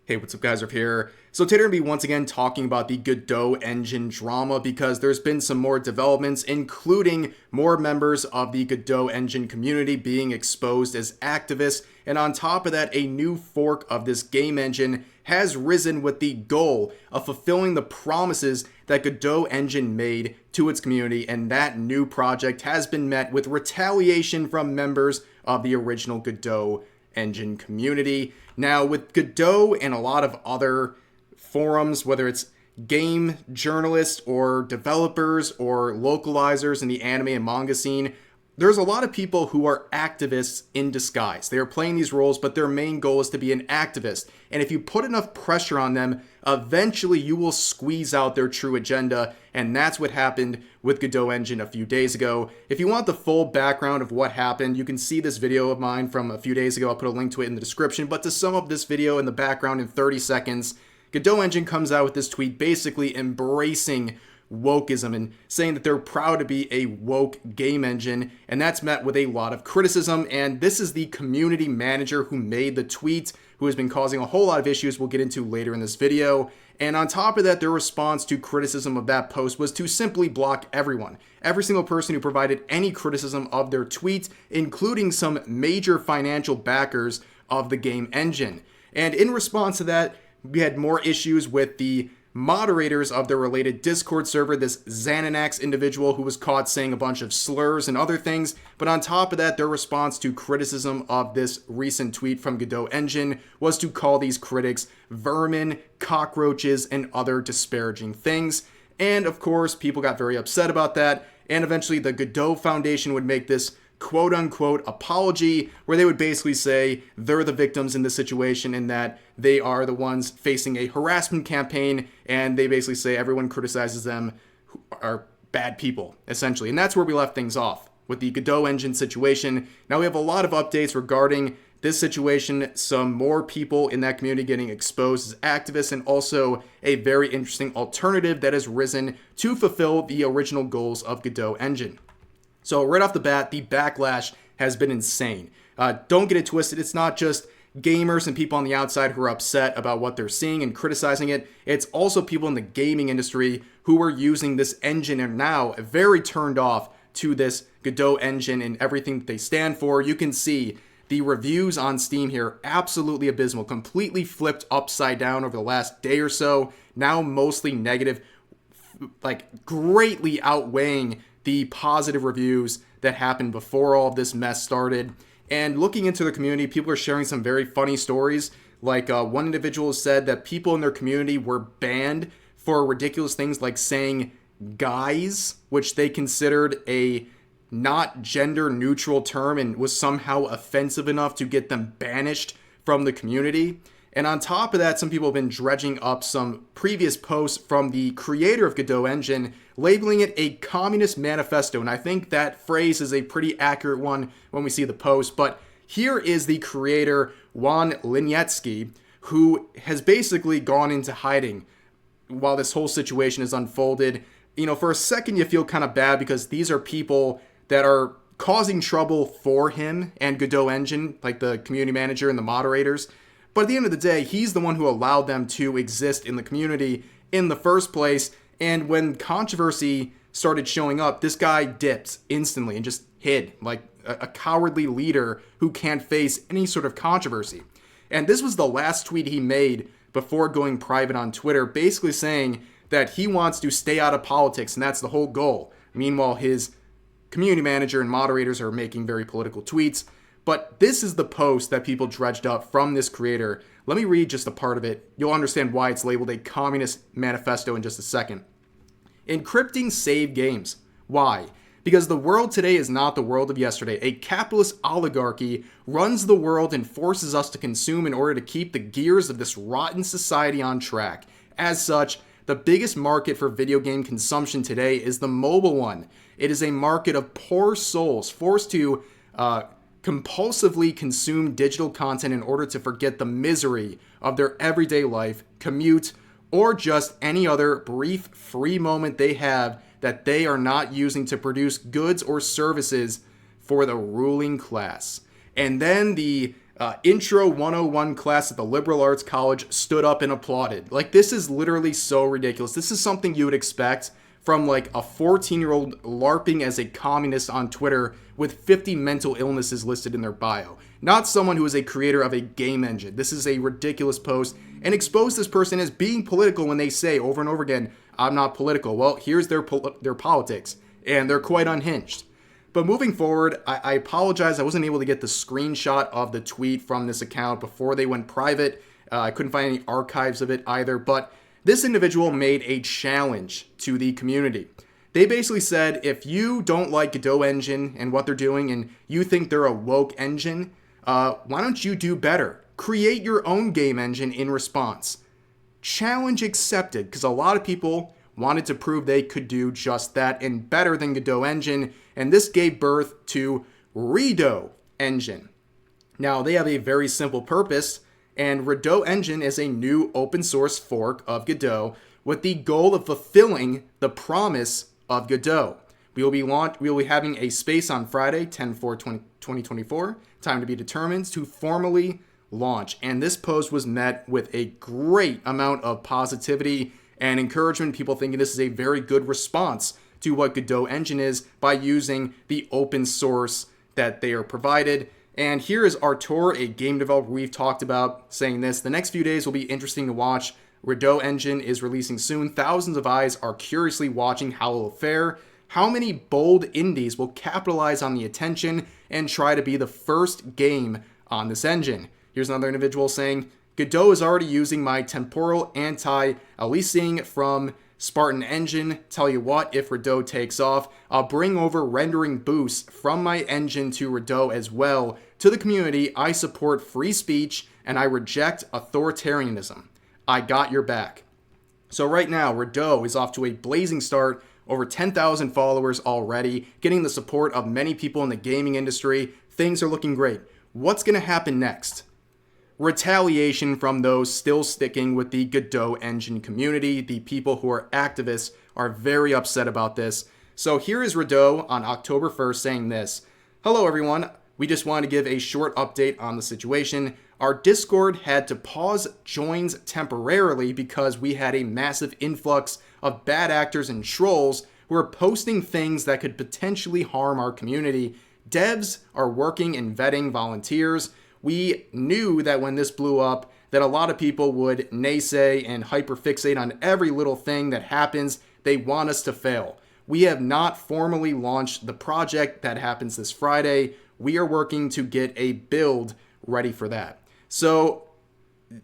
Hey, what's up guys, Riff here. So today we're going to be once again talking about the Godot Engine drama because there's been some more developments, including more members of the Godot Engine community being exposed as activists, and on top of that, a new fork of this game engine has risen with the goal of fulfilling the promises that Godot Engine made to its community, and that new project has been met with retaliation from members of the original Godot Engine community. Now, with Godot and a lot of other forums, whether it's game journalists or developers or localizers in the anime and manga scene, there's a lot of people who are activists in disguise. They are playing these roles, but their main goal is to be an activist. And if you put enough pressure on them, eventually you will squeeze out their true agenda. And that's what happened with Godot Engine a few days ago. If you want the full background of what happened, you can see this video of mine from a few days ago. I'll put a link to it in the description. But to sum up this video in the background in 30 seconds, Godot Engine comes out with this tweet basically embracing wokeism and saying that they're proud to be a woke game engine, and that's met with a lot of criticism. And this is the community manager who made the tweet, who has been causing a whole lot of issues we'll get into later in this video. And on top of that, their response to criticism of that post was to simply block everyone. Every single person who provided any criticism of their tweet, including some major financial backers of the game engine. And in response to that, we had more issues with the moderators of their related Discord server, this Xananax individual who was caught saying a bunch of slurs and other things. But on top of that, their response to criticism of this recent tweet from Godot Engine was to call these critics vermin, cockroaches, and other disparaging things. And of course, people got very upset about that. And eventually the Godot Foundation would make this quote-unquote apology, where they would basically say they're the victims in this situation and that they are the ones facing a harassment campaign, and they basically say everyone criticizes them who are bad people, essentially. And that's where we left things off with the Godot Engine situation. Now we have a lot of updates regarding this situation, some more people in that community getting exposed as activists, and also a very interesting alternative that has risen to fulfill the original goals of Godot Engine. So right off the bat, the backlash has been insane. Don't get it twisted. It's not just gamers and people on the outside who are upset about what they're seeing and criticizing it. It's also people in the gaming industry who are using this engine and now very turned off to this Godot engine and everything that they stand for. You can see the reviews on Steam here, absolutely abysmal, completely flipped upside down over the last day or so. Now mostly negative, like greatly outweighing the positive reviews that happened before all of this mess started. And looking into the community, people are sharing some very funny stories. Like one individual said that people in their community were banned for ridiculous things like saying guys, which they considered a not gender neutral term and was somehow offensive enough to get them banished from the community. And on top of that, some people have been dredging up some previous posts from the creator of Godot Engine, labeling it a communist manifesto. And I think that phrase is a pretty accurate one when we see the post. But here is the creator, Juan Linietsky, who has basically gone into hiding while this whole situation is unfolded. You know, for a second, you feel kind of bad because these are people that are causing trouble for him and Godot Engine, like the community manager and the moderators. But at the end of the day, he's the one who allowed them to exist in the community in the first place. And when controversy started showing up, this guy dipped instantly and just hid like a cowardly leader who can't face any sort of controversy. And this was the last tweet he made before going private on Twitter, basically saying that he wants to stay out of politics, and that's the whole goal. Meanwhile, his community manager and moderators are making very political tweets. But this is the post that people dredged up from this creator. Let me read just a part of it. You'll understand why it's labeled a communist manifesto in just a second. Encrypting saved games. Why? Because the world today is not the world of yesterday. A capitalist oligarchy runs the world and forces us to consume in order to keep the gears of this rotten society on track. As such, the biggest market for video game consumption today is the mobile one. It is a market of poor souls forced to compulsively consume digital content in order to forget the misery of their everyday life, commute, or just any other brief free moment they have that they are not using to produce goods or services for the ruling class. And then the Intro 101 class at the liberal arts college stood up and applauded. Like, this is literally so ridiculous. This is something you would expect from like a 14-year-old LARPing as a communist on Twitter with 50 mental illnesses listed in their bio. Not someone who is a creator of a game engine. This is a ridiculous post and expose this person as being political when they say over and over again, I'm not political. Well, here's their politics, and they're quite unhinged. But moving forward, I apologize. I wasn't able to get the screenshot of the tweet from this account before they went private. I couldn't find any archives of it either, but this individual made a challenge to the community. They basically said, if you don't like Godot Engine and what they're doing and you think they're a woke engine, why don't you do better? Create your own game engine in response. Challenge accepted, because a lot of people wanted to prove they could do just that and better than Godot Engine, and this gave birth to Redot Engine. Now, they have a very simple purpose, and Redot Engine is a new open source fork of Godot with the goal of fulfilling the promise of Godot. We will be having a space on Friday, 10/4/2024, time to be determined, to formally launch. And this post was met with a great amount of positivity and encouragement, people thinking this is a very good response to what Godot Engine is by using the open source that they are provided. And here is Artur, a game developer we've talked about, saying this: the next few days will be interesting to watch. Redot Engine is releasing soon. Thousands of eyes are curiously watching how it will fare. How many bold indies will capitalize on the attention and try to be the first game on this engine? Here's another individual saying, Godot is already using my temporal anti-aliasing from Spartan Engine. Tell you what, if Redot takes off, I'll bring over rendering boosts from my engine to Redot as well. To the community, I support free speech and I reject authoritarianism. I got your back. So right now, Redot is off to a blazing start. Over 10,000 followers already, getting the support of many people in the gaming industry. Things are looking great. What's going to happen next? Retaliation from those still sticking with the Godot Engine community. The people who are activists are very upset about this. So here is Redot on October 1st saying this: hello everyone, we just want to give a short update on the situation. Our Discord had to pause joins temporarily because we had a massive influx of bad actors and trolls who are posting things that could potentially harm our community. Devs are working and vetting volunteers. We knew that when this blew up, that a lot of people would naysay and hyperfixate on every little thing that happens. They want us to fail. We have not formally launched the project that happens this Friday. We are working to get a build ready for that. So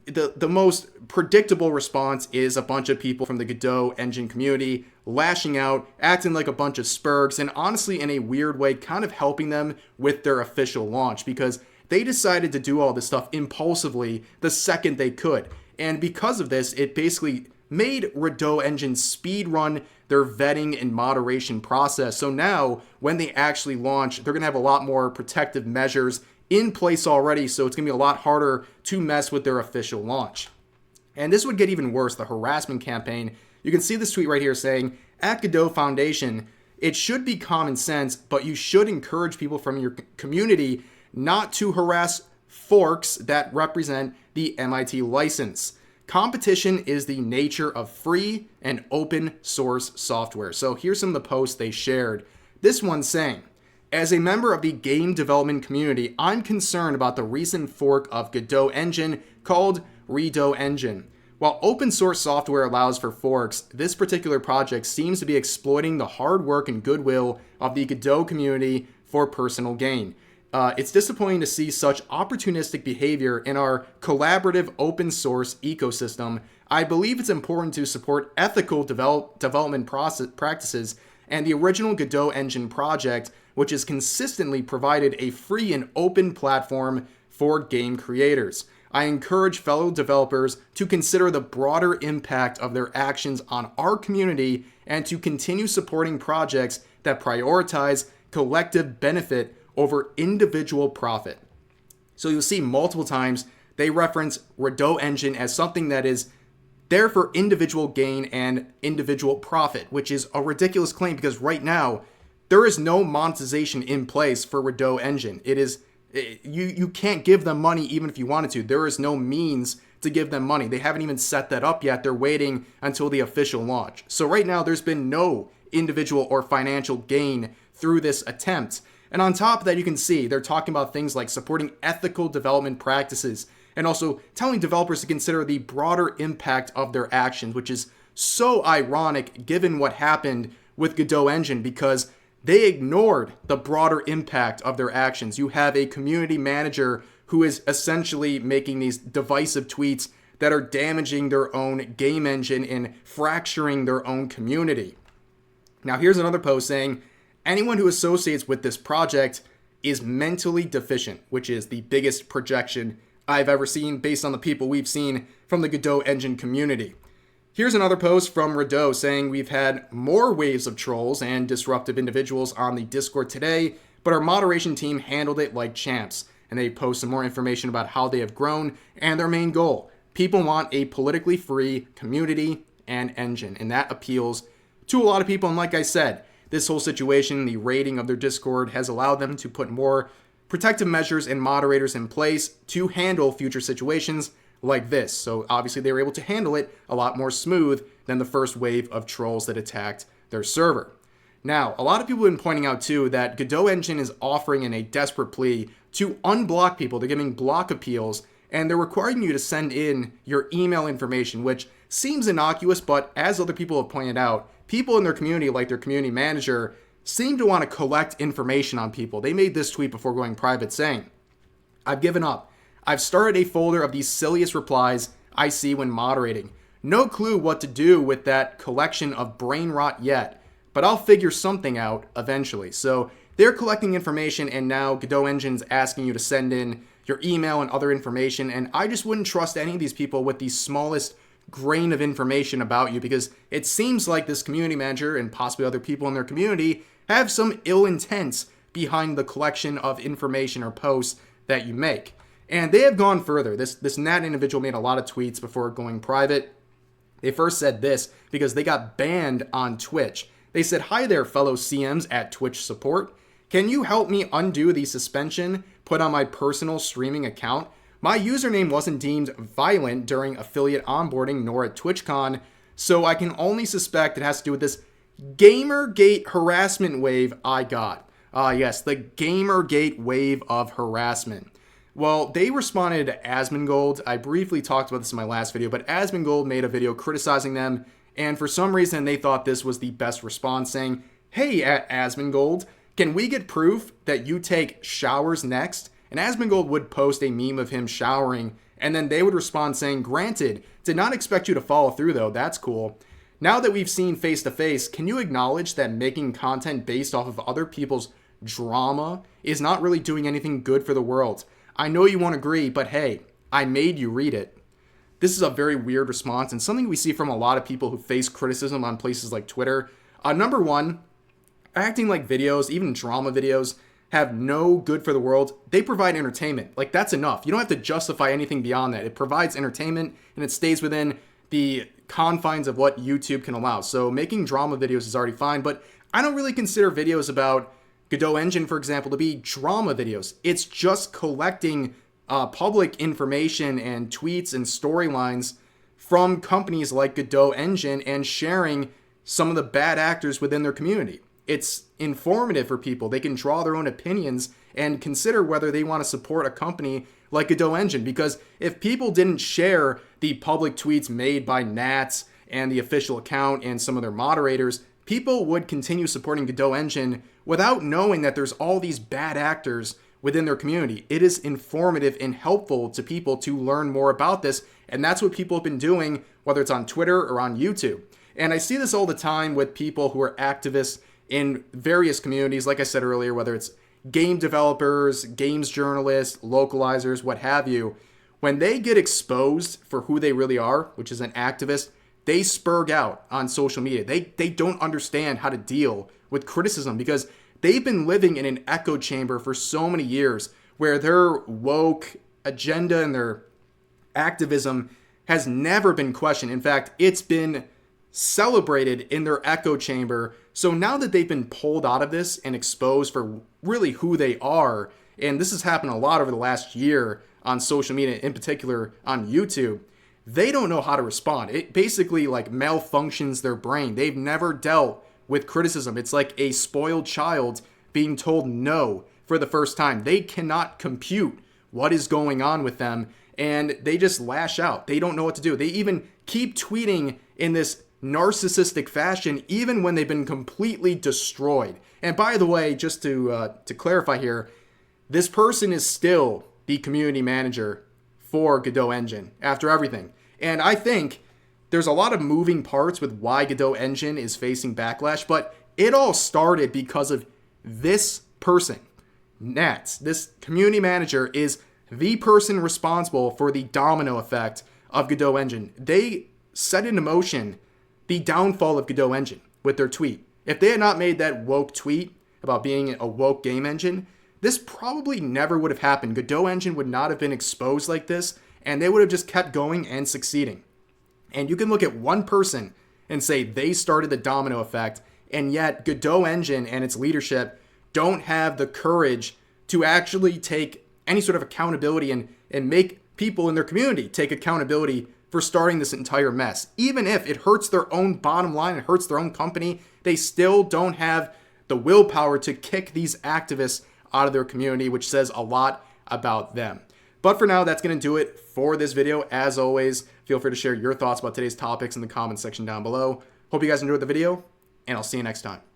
the most predictable response is a bunch of people from the Godot Engine community lashing out, acting like a bunch of spurgs, and honestly, in a weird way, kind of helping them with their official launch, because they decided to do all this stuff impulsively the second they could. And because of this, it basically made Redot Engine speedrun their vetting and moderation process. So now, when they actually launch, they're going to have a lot more protective measures in place already, so it's going to be a lot harder to mess with their official launch. And this would get even worse, the harassment campaign. You can see this tweet right here saying, at Godot Foundation, it should be common sense, but you should encourage people from your community not to harass forks that represent the MIT license. Competition is the nature of free and open source software. So here's some of the posts they shared. This one saying, as a member of the game development community, I'm concerned about the recent fork of Godot Engine called Redot Engine. While open source software allows for forks, this particular project seems to be exploiting the hard work and goodwill of the Godot community for personal gain. It's disappointing to see such opportunistic behavior in our collaborative open source ecosystem. I believe it's important to support ethical development practices, and the original Godot Engine project, which has consistently provided a free and open platform for game creators. I encourage fellow developers to consider the broader impact of their actions on our community and to continue supporting projects that prioritize collective benefit over individual profit. So you'll see multiple times they reference Redot Engine as something that is there for individual gain and individual profit, which is a ridiculous claim because right now there is no monetization in place for Redot Engine. It is You can't give them money even if you wanted to. There is no means to give them money. They haven't even set that up yet. They're waiting until the official launch. So right now, there's been no individual or financial gain through this attempt. And on top of that, you can see they're talking about things like supporting ethical development practices and also telling developers to consider the broader impact of their actions, which is so ironic given what happened with Godot Engine, because they ignored the broader impact of their actions. You have a community manager who is essentially making these divisive tweets that are damaging their own game engine and fracturing their own community. Now, here's another post saying, anyone who associates with this project is mentally deficient, which is the biggest projection I've ever seen based on the people we've seen from the Godot Engine community. Here's another post from Redot saying, we've had more waves of trolls and disruptive individuals on the Discord today, but our moderation team handled it like champs. And they post some more information about how they have grown and their main goal. People want a politically free community and engine, and that appeals to a lot of people. And like I said, this whole situation, the rating of their Discord has allowed them to put more protective measures and moderators in place to handle future situations like this. So obviously they were able to handle it a lot more smooth than the first wave of trolls that attacked their server. Now, a lot of people have been pointing out too that Godot Engine is offering in a desperate plea to unblock people. They're giving block appeals, and they're requiring you to send in your email information, which seems innocuous, but as other people have pointed out, people in their community, like their community manager, seem to want to collect information on people. They made this tweet before going private saying, I've given up. I've started a folder of these silliest replies I see when moderating. No clue what to do with that collection of brain rot yet, but I'll figure something out eventually. So they're collecting information, and now Godot Engine's asking you to send in your email and other information, and I just wouldn't trust any of these people with the smallest grain of information about you, because it seems like this community manager and possibly other people in their community have some ill intents behind the collection of information or posts that you make. And they have gone further. This Nat individual made a lot of tweets before going private. They first said this because they got banned on Twitch. They said, hi there, fellow CMs at Twitch support. Can you help me undo the suspension put on my personal streaming account? My username wasn't deemed violent during affiliate onboarding nor at TwitchCon, so I can only suspect it has to do with this Gamergate harassment wave I got. Yes, the Gamergate wave of harassment. Well, they responded to Asmongold. I briefly talked about this in my last video, but Asmongold made a video criticizing them, and for some reason they thought this was the best response, saying, hey, at Asmongold, can we get proof that you take showers next? And Asmongold would post a meme of him showering, and then they would respond saying, granted, did not expect you to follow through though, that's cool. Now that we've seen face to face, can you acknowledge that making content based off of other people's drama is not really doing anything good for the world? I know you won't agree, but hey, I made you read it. This is a very weird response and something we see from a lot of people who face criticism on places like Twitter. Number one, acting like videos, even drama videos, have no good for the world. They provide entertainment. Like, that's enough. You don't have to justify anything beyond that. It provides entertainment and it stays within the confines of what YouTube can allow. So making drama videos is already fine, but I don't really consider videos about Godot Engine, for example, to be drama videos. It's just collecting public information and tweets and storylines from companies like Godot Engine and sharing some of the bad actors within their community. It's informative for people. They can draw their own opinions and consider whether they want to support a company like Godot Engine. Because if people didn't share the public tweets made by Nats and the official account and some of their moderators, people would continue supporting Godot Engine without knowing that there's all these bad actors within their community. It is informative and helpful to people to learn more about this, and that's what people have been doing, whether it's on Twitter or on YouTube. And I see this all the time with people who are activists in various communities, like I said earlier, whether it's game developers, games journalists, localizers, what have you. When they get exposed for who they really are, which is an activist, they spurg out on social media. They don't understand how to deal with criticism because they've been living in an echo chamber for so many years where their woke agenda and their activism has never been questioned. In fact, it's been celebrated in their echo chamber. So now that they've been pulled out of this and exposed for really who they are, and this has happened a lot over the last year on social media, in particular on YouTube, they don't know how to respond. It basically like malfunctions their brain. They've never dealt with criticism. It's like a spoiled child being told no for the first time. They cannot compute what is going on with them, and they just lash out. They don't know what to do. They even keep tweeting in this narcissistic fashion, even when they've been completely destroyed. And by the way, just to clarify here, this person is still the community manager for Godot Engine after everything. And I think there's a lot of moving parts with why Godot Engine is facing backlash, but it all started because of this person. Nats, this community manager, is the person responsible for the domino effect of Godot Engine. They set into motion the downfall of Godot Engine with their tweet. If they had not made that woke tweet about being a woke game engine, this probably never would have happened. Godot Engine would not have been exposed like this, and they would have just kept going and succeeding. And you can look at one person and say they started the domino effect, and yet Godot Engine and its leadership don't have the courage to actually take any sort of accountability and make people in their community take accountability for starting this entire mess. Even if it hurts their own bottom line, it hurts their own company, they still don't have the willpower to kick these activists out of their community, which says a lot about them. But for now, that's going to do it for this video. As always, feel free to share your thoughts about today's topics in the comments section down below. Hope you guys enjoyed the video, and I'll see you next time.